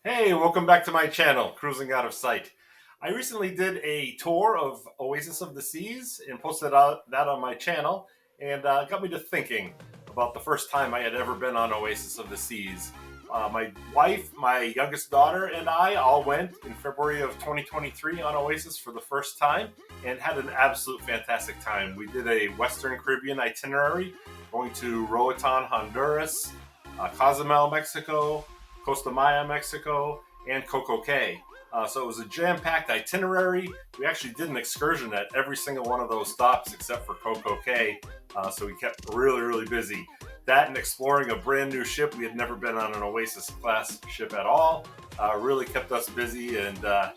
Hey, welcome back to my channel, Cruising Out of Sight. I recently did a tour of Oasis of the Seas and posted that on my channel, and got me to thinking about the first time I had ever been on Oasis of the Seas. My wife, my youngest daughter, and I all went in February of 2023 on Oasis for the first time and had an absolute fantastic time. We did a Western Caribbean itinerary going to Roatan, Honduras, Cozumel, Mexico, Costa Maya, Mexico, and Coco Cay. So it was a jam-packed itinerary. We actually did an excursion at every single one of those stops except for Coco Cay. So we kept really busy. That and exploring a brand new ship. We had never been on an Oasis class ship at all. Really kept us busy, and I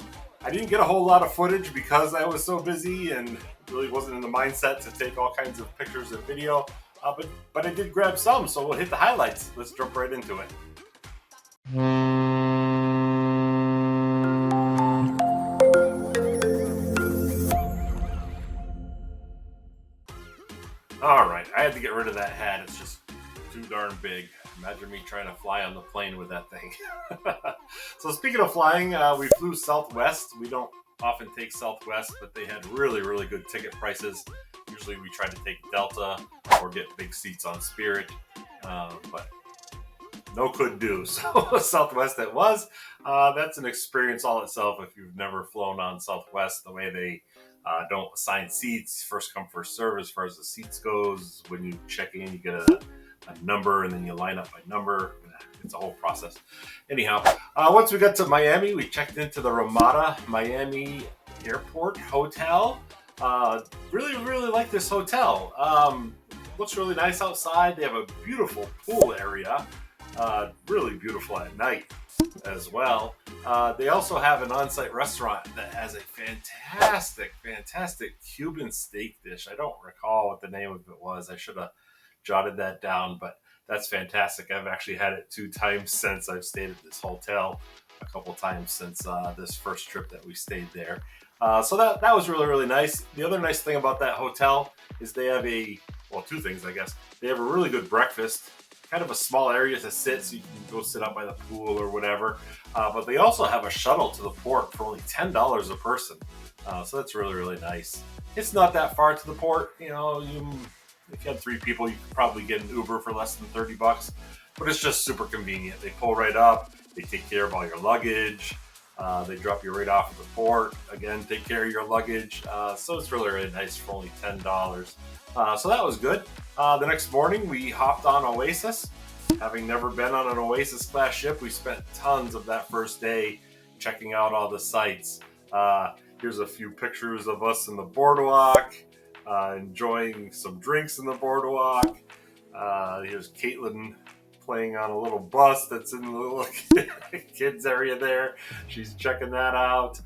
didn't get a whole lot of footage because I was so busy and really wasn't in the mindset to take all kinds of pictures and video. But I did grab some, so we'll hit the highlights. Let's jump right into it. All right, I had to get rid of that hat. It's just too darn big. Imagine me trying to fly on the plane with that thing. So speaking of flying, we flew Southwest. We don't often take Southwest, but they had really good ticket prices. Usually we try to take Delta or get big seats on Spirit, but no could do. So Southwest it was. That's an experience all itself if you've never flown on Southwest. The way they don't assign seats, first come first serve as far as the seats goes. When you check in, you get a number and then you line up by number. It's a whole process. Anyhow, once we got to Miami, we checked into the Ramada Miami Airport Hotel. Really like this hotel. Looks really nice outside. They have a beautiful pool area. Really beautiful at night as well. They also have an on-site restaurant that has a fantastic Cuban steak dish. I don't recall what the name of it was. I should have jotted that down, but that's fantastic. I've actually had it 2 times since I've stayed at this hotel, a couple times since this first trip that we stayed there. So that was really nice. The other nice thing about that hotel is they have 2 things, I guess. They have a really good breakfast, kind of a small area to sit, so you can go sit out by the pool or whatever. But they also have a shuttle to the port for only $10 a person. So that's really nice. It's not that far to the port. You know, if you had 3 people, you could probably get an Uber for less than $30. But it's just super convenient. They pull right up. They take care of all your luggage. They drop you right off at the port. Again, take care of your luggage. So it's really nice for only $10. So that was good. The next morning, we hopped on Oasis. Having never been on an Oasis class ship, we spent tons of that first day checking out all the sites. Here's a few pictures of us in the boardwalk, enjoying some drinks in the boardwalk. Here's Caitlin playing on a little bus that's in the little kids area there. She's checking that out.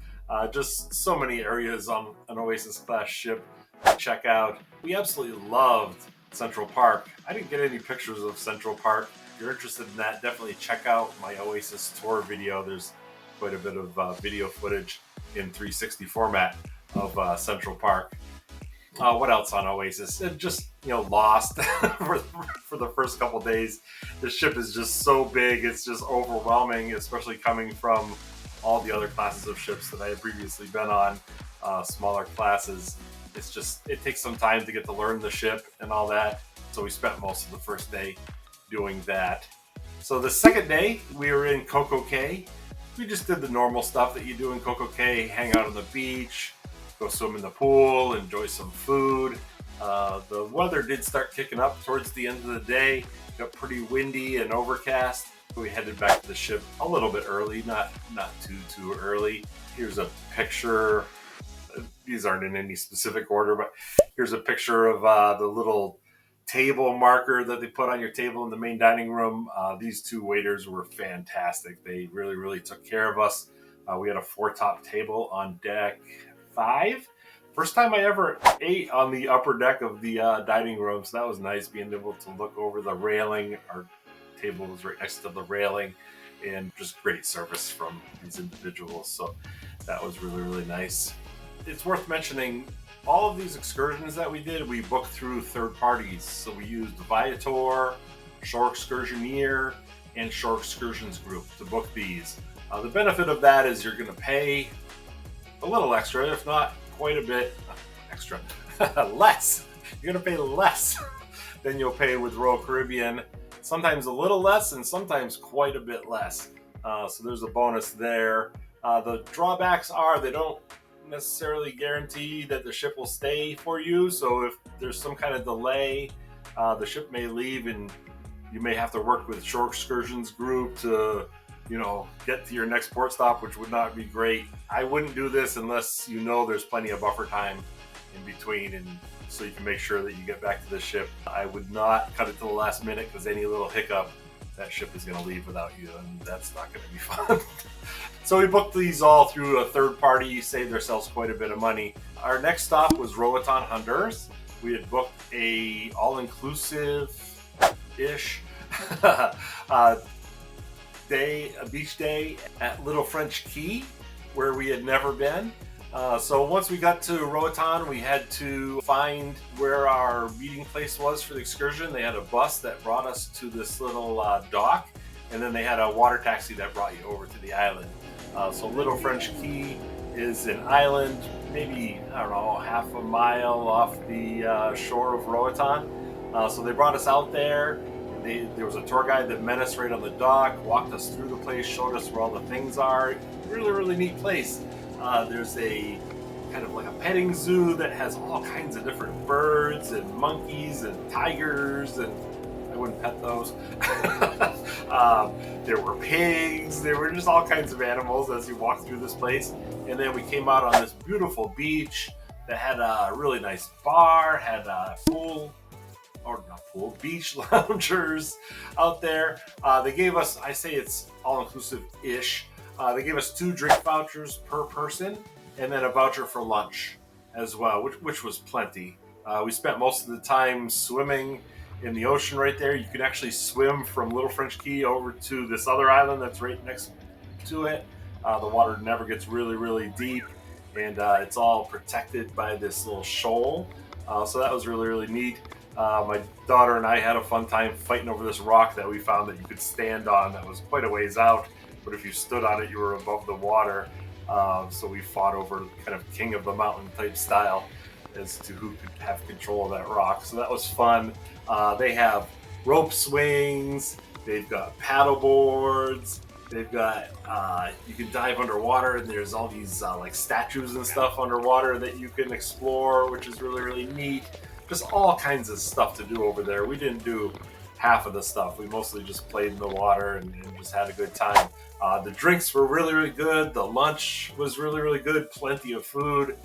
Just so many areas on an Oasis class ship to check out. We absolutely loved Central Park. I didn't get any pictures of Central Park. If you're interested in that, definitely check out my Oasis tour video. There's quite a bit of video footage in 360 format of Central Park. What else on Oasis? It just, lost for the first couple days. The ship is just so big. It's just overwhelming, especially coming from all the other classes of ships that I had previously been on, smaller classes. It takes some time to get to learn the ship and all that. So we spent most of the first day doing that. So the second day, we were in Coco Cay. We just did the normal stuff that you do in Coco Cay, hang out on the beach, go swim in the pool, enjoy some food. The weather did start kicking up towards the end of the day. It got pretty windy and overcast. So we headed back to the ship a little bit early, not too early. Here's a picture. These aren't in any specific order, but here's a picture of the little table marker that they put on your table in the main dining room. These 2 waiters were fantastic. They really took care of us. We had a 4-top table on deck 5. First time I ever ate on the upper deck of the dining room, so that was nice, being able to look over the railing. Our table was right next to the railing, and just great service from these individuals. So that was really nice. It's worth mentioning, all of these excursions that we did, we booked through third parties. So we used Viator, Shore Excursioneer, and Shore Excursions Group to book these. The benefit of that is you're going to pay a little extra, if not quite a bit extra, less. You're going to pay less than you'll pay with Royal Caribbean. Sometimes a little less and sometimes quite a bit less. So there's a bonus there. The drawbacks are they don't necessarily guarantee that the ship will stay for you. So if there's some kind of delay, the ship may leave and you may have to work with Shore Excursions Group to, get to your next port stop, which would not be great. I wouldn't do this unless there's plenty of buffer time in between, and so you can make sure that you get back to the ship. I would not cut it to the last minute, because any little hiccup, that ship is going to leave without you, and that's not going to be fun. So we booked these all through a third party, saved ourselves quite a bit of money. Our next stop was Roatan, Honduras. We had booked a all-inclusive-ish a beach day at Little French Key, where we had never been. So once we got to Roatan, we had to find where our meeting place was for the excursion. They had a bus that brought us to this little dock, and then they had a water taxi that brought you over to the island. So Little French Key is an island, maybe, half a mile off the shore of Roatan. So they brought us out there. There was a tour guide that met us right on the dock, walked us through the place, showed us where all the things are. Really, really neat place. There's a kind of like a petting zoo that has all kinds of different birds and monkeys and tigers, and I wouldn't pet those. There were pigs. There were just all kinds of animals as you walk through this place. And then we came out on this beautiful beach that had a really nice bar, had a beach loungers out there. They gave us, I say it's all-inclusive-ish, they gave us 2 drink vouchers per person, and then a voucher for lunch as well, which was plenty. We spent most of the time swimming in the ocean right there. You can actually swim from Little French Key over to this other island that's right next to it. The water never gets really, really deep, and it's all protected by this little shoal. So that was really, really neat. My daughter and I had a fun time fighting over this rock that we found that you could stand on that was quite a ways out, but if you stood on it, you were above the water. So we fought over kind of king of the mountain type style as to who could have control of that rock. So that was fun. They have rope swings, they've got paddle boards, they've got, you can dive underwater, and there's all these like statues and stuff underwater that you can explore, which is really, really neat. Just all kinds of stuff to do over there. We didn't do half of the stuff. We mostly just played in the water and just had a good time. The drinks were really, really good. The lunch was really, really good. Plenty of food.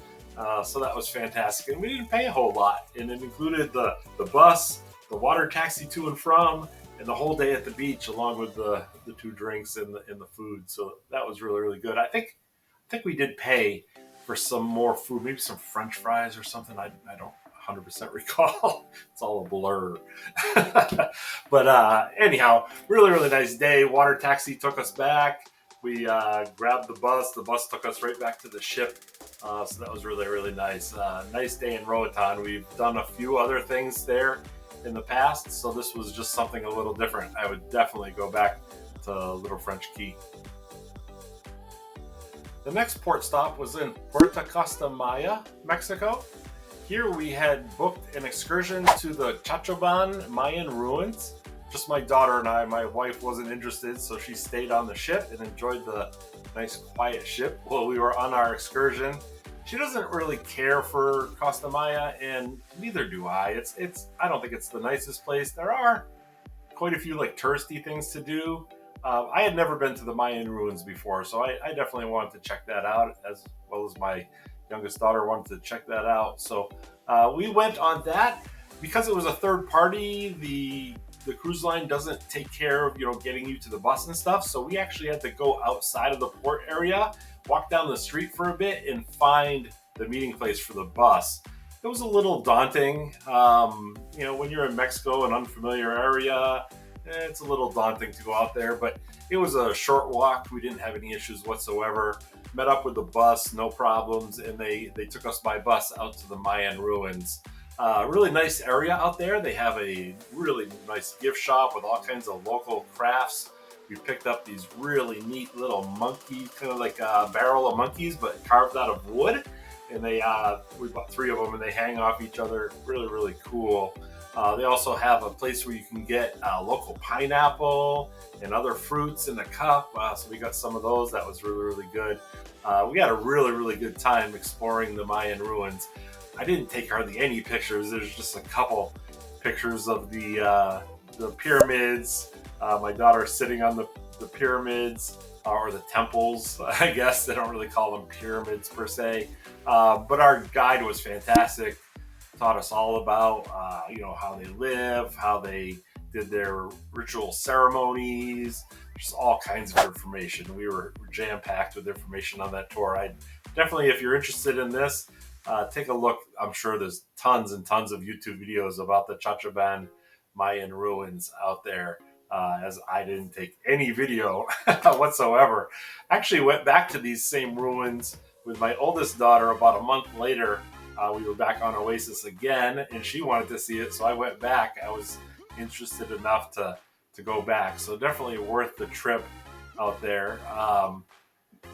So that was fantastic. And we didn't pay a whole lot. And it included the bus, the water taxi to and from, and the whole day at the beach, along with the 2 drinks and the food. So that was really, really good. I think we did pay for some more food, maybe some French fries or something. I don't 100% recall. It's all a blur. But anyhow, really, really nice day. Water taxi took us back. We grabbed the bus. The bus took us right back to the ship. So that was really, really nice. Nice day in Roatan. We've done a few other things there in the past, so this was just something a little different. I would definitely go back to Little French Key. The next port stop was in Puerto Costa Maya, Mexico. Here we had booked an excursion to the Chachaban Mayan ruins. Just my daughter and I. My wife wasn't interested, so she stayed on the ship and enjoyed the nice quiet ship while we were on our excursion. She doesn't really care for Costa Maya, and neither do I. I don't think it's the nicest place. There are quite a few like touristy things to do. I had never been to the Mayan ruins before, so I definitely wanted to check that out, as well as my youngest daughter wanted to check that out. So we went on that. Because it was a third party, the cruise line doesn't take care of getting you to the bus and stuff. So we actually had to go outside of the port area, walk down the street for a bit, and find the meeting place for the bus. It was a little daunting. When you're in Mexico, an unfamiliar area, it's a little daunting to go out there, but it was a short walk. We didn't have any issues whatsoever. Met up with the bus, no problems, and they took us by bus out to the Mayan ruins. Really nice area out there. They have a really nice gift shop with all kinds of local crafts. we picked up these really neat little monkey, kind of like a barrel of monkeys, but carved out of wood. And we bought 3 of them, and they hang off each other. Really, really cool. They also have a place where you can get local pineapple and other fruits in a cup. So we got some of those. That was really, really good. We had a really, really good time exploring the Mayan ruins. I didn't take hardly any pictures. There's just a couple pictures of the pyramids. My daughter sitting on the pyramids, or the temples, I guess. They don't really call them pyramids per se. But our guide was fantastic. Taught us all about, how they live, how they did their ritual ceremonies, just all kinds of information. We were jam-packed with information on that tour. I definitely, if you're interested in this, take a look. I'm sure there's tons and tons of YouTube videos about the Chachaban Mayan ruins out there, as I didn't take any video whatsoever. Actually went back to these same ruins with my oldest daughter about a month later. We were back on Oasis again, and she wanted to see it, so I went back. I was interested enough to go back, so definitely worth the trip out there.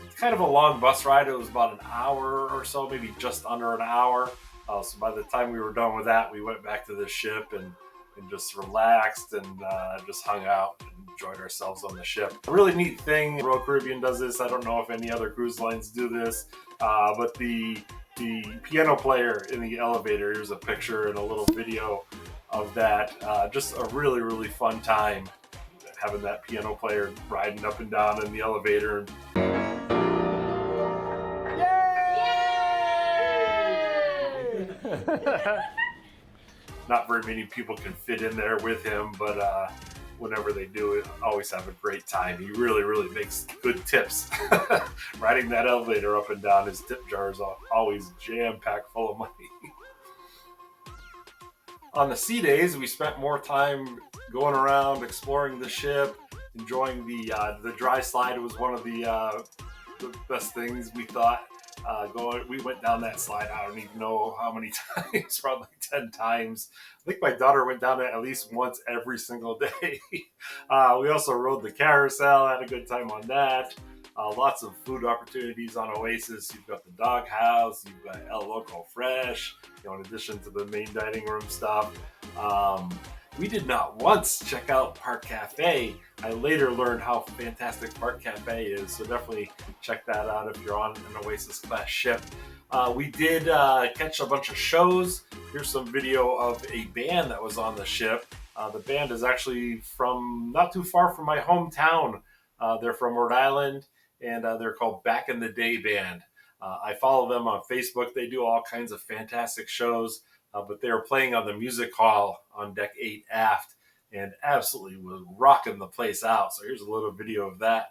It's kind of a long bus ride. It was about an hour or so, maybe just under an hour. So by the time we were done with that, we went back to the ship and just relaxed and just hung out and enjoyed ourselves on the ship. A really neat thing, Royal Caribbean does this. I don't know if any other cruise lines do this, but the piano player in the elevator, here's a picture and a little video of that. Just a really, really fun time having that piano player riding up and down in the elevator. Not very many people can fit in there with him, but whenever they do, it always have a great time. He really, really makes good tips. Riding that elevator up and down, his tip jar is always jam-packed full of money. On the sea days, we spent more time going around, exploring the ship, enjoying the dry slide. It was one of the best things we thought. We went down that slide, I don't even know how many times, probably 10 times. I think my daughter went down it at least once every single day. We also rode the carousel, had a good time on that. Lots of food opportunities on Oasis. You've got the dog house, you've got El Loco Fresh, in addition to the main dining room stuff. We did not once check out Park Cafe. I later learned how fantastic Park Cafe is, so definitely check that out if you're on an Oasis class ship. We did catch a bunch of shows. Here's some video of a band that was on the ship. The band is actually from not too far from my hometown. They're from Rhode Island, and they're called Back in the Day Band. I follow them on Facebook. They do all kinds of fantastic shows. But they were playing on the music hall on deck 8 aft and absolutely was rocking the place out. So here's a little video of that.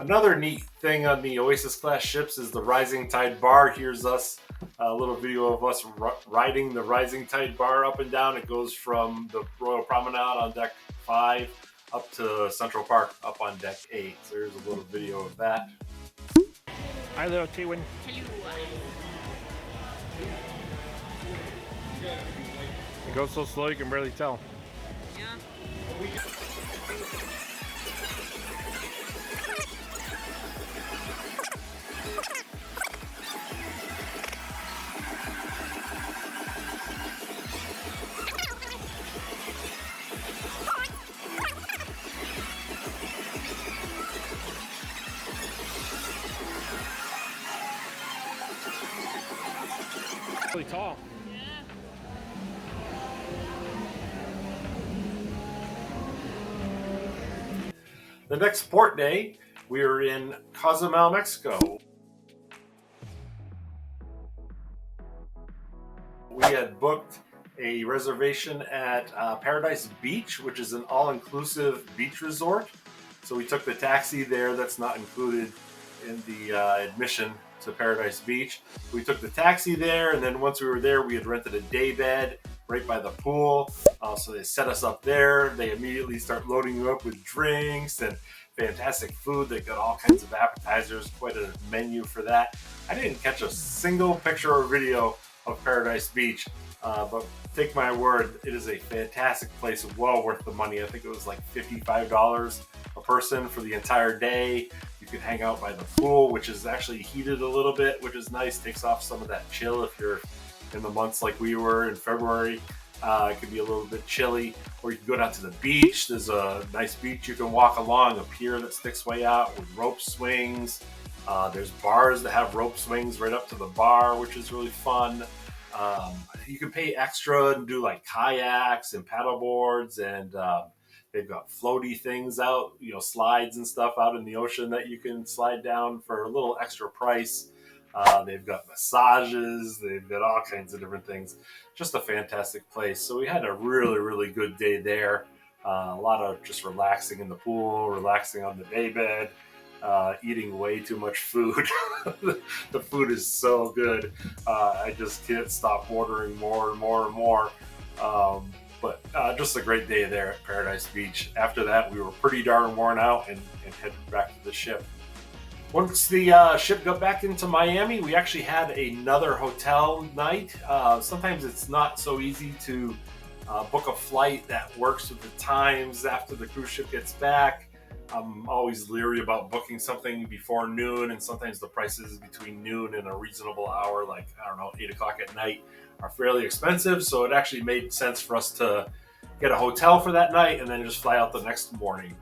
Another neat thing on the Oasis class ships is the Rising Tide bar. Here's us, a little video of us riding the Rising Tide bar up and down. It goes from the Royal Promenade on deck 5 up to Central Park up on deck 8. So here's a little video of that. Hi, little T-Win. It goes so slow you can barely tell. Yeah. Really tall. The next port day, we are in Cozumel, Mexico. We had booked a reservation at Paradise Beach, which is an all-inclusive beach resort. So we took the taxi there. That's not included in the admission to Paradise Beach. We took the taxi there, and then once we were there, we had rented a day bed right by the pool. So they set us up there. They immediately start loading you up with drinks and fantastic food. They got all kinds of appetizers, quite a menu for that. I didn't catch a single picture or video of Paradise Beach, but take my word, it is a fantastic place, well worth the money. I think it was like $55 a person for the entire day. You can hang out by the pool, which is actually heated a little bit, which is nice. Takes off some of that chill if you're in the months like we were in February. It could be a little bit chilly. Or you can go down to the beach. There's a nice beach you can walk along, a pier that sticks way out with rope swings. There's bars that have rope swings right up to the bar, which is really fun. You can pay extra and do like kayaks and paddle boards, and they've got floaty things out, slides and stuff out in the ocean that you can slide down for a little extra price. They've got massages, they've got all kinds of different things. Just a fantastic place. So we had a really, really good day there. A lot of just relaxing in the pool, relaxing on the daybed, eating way too much food. The food is so good. I just can't stop ordering more and more and more. But just a great day there at Paradise Beach. After that, we were pretty darn worn out and headed back to the ship. Once the ship got back into Miami, we actually had another hotel night. Sometimes it's not so easy to book a flight that works with the times after the cruise ship gets back. I'm always leery about booking something before noon, and sometimes the prices between noon and a reasonable hour, like, 8 o'clock at night, are fairly expensive. So it actually made sense for us to get a hotel for that night and then just fly out the next morning.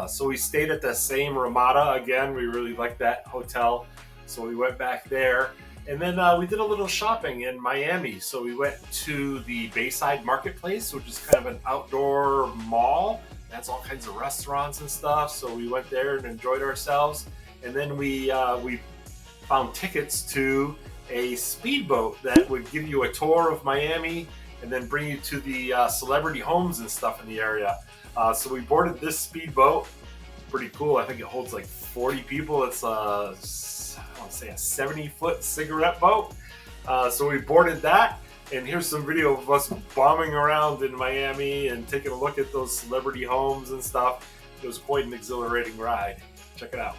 So we stayed at the same Ramada again. We really liked that hotel, so we went back there. And then we did a little shopping in Miami. So we went to the Bayside Marketplace, which is kind of an outdoor mall. That's all kinds of restaurants and stuff. So we went there and enjoyed ourselves. And then we found tickets to a speedboat that would give you a tour of Miami and then bring you to the celebrity homes and stuff in the area. So we boarded this speedboat. Pretty cool. I think it holds like 40 people. It's I want to say a 70-foot cigarette boat. So we boarded that. And here's some video of us bombing around in Miami and taking a look at those celebrity homes and stuff. It was quite an exhilarating ride. Check it out.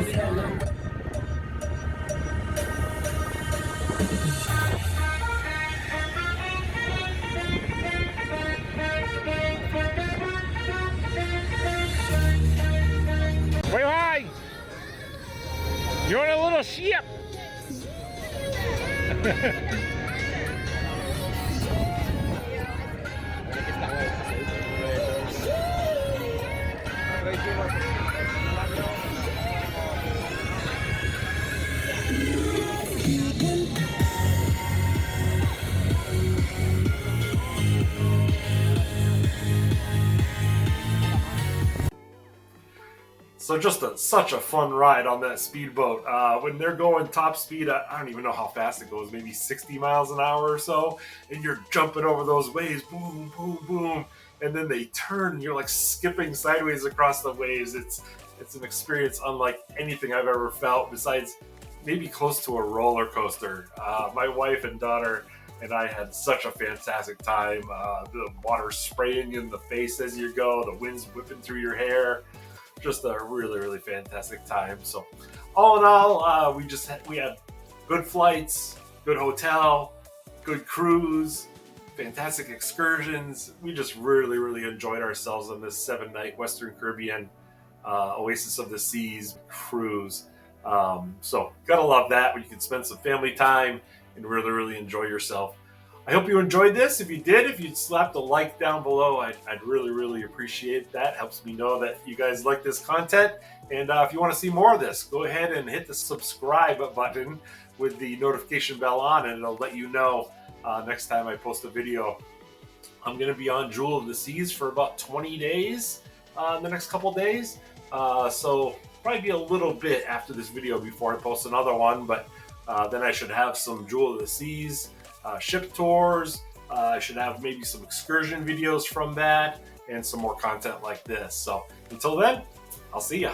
Wait, hi! You're on a little ship! So just such a fun ride on that speedboat. When they're going top speed, I don't even know how fast it goes, maybe 60 miles an hour or so, and you're jumping over those waves, boom, boom, boom, and then they turn and you're like skipping sideways across the waves. It's an experience unlike anything I've ever felt, besides maybe close to a roller coaster. My wife and daughter and I had such a fantastic time. The water spraying you in the face as you go, the wind's whipping through your hair. Just a really, really fantastic time. So all in all, we had good flights, good hotel, good cruise, fantastic excursions. We just really, really enjoyed ourselves on this 7-night Western Caribbean Oasis of the Seas cruise. So gotta love that, when you can spend some family time and really, really enjoy yourself. I hope you enjoyed this. If you did, if you'd slap the like down below, I'd really, really appreciate that. Helps me know that you guys like this content. And if you want to see more of this, go ahead and hit the subscribe button with the notification bell on, and it'll let you know next time I post a video. I'm going to be on Jewel of the Seas for about 20 days in the next couple days. So probably be a little bit after this video before I post another one, but then I should have some Jewel of the Seas ship tours. I should have maybe some excursion videos from that and some more content like this. So until then, I'll see ya.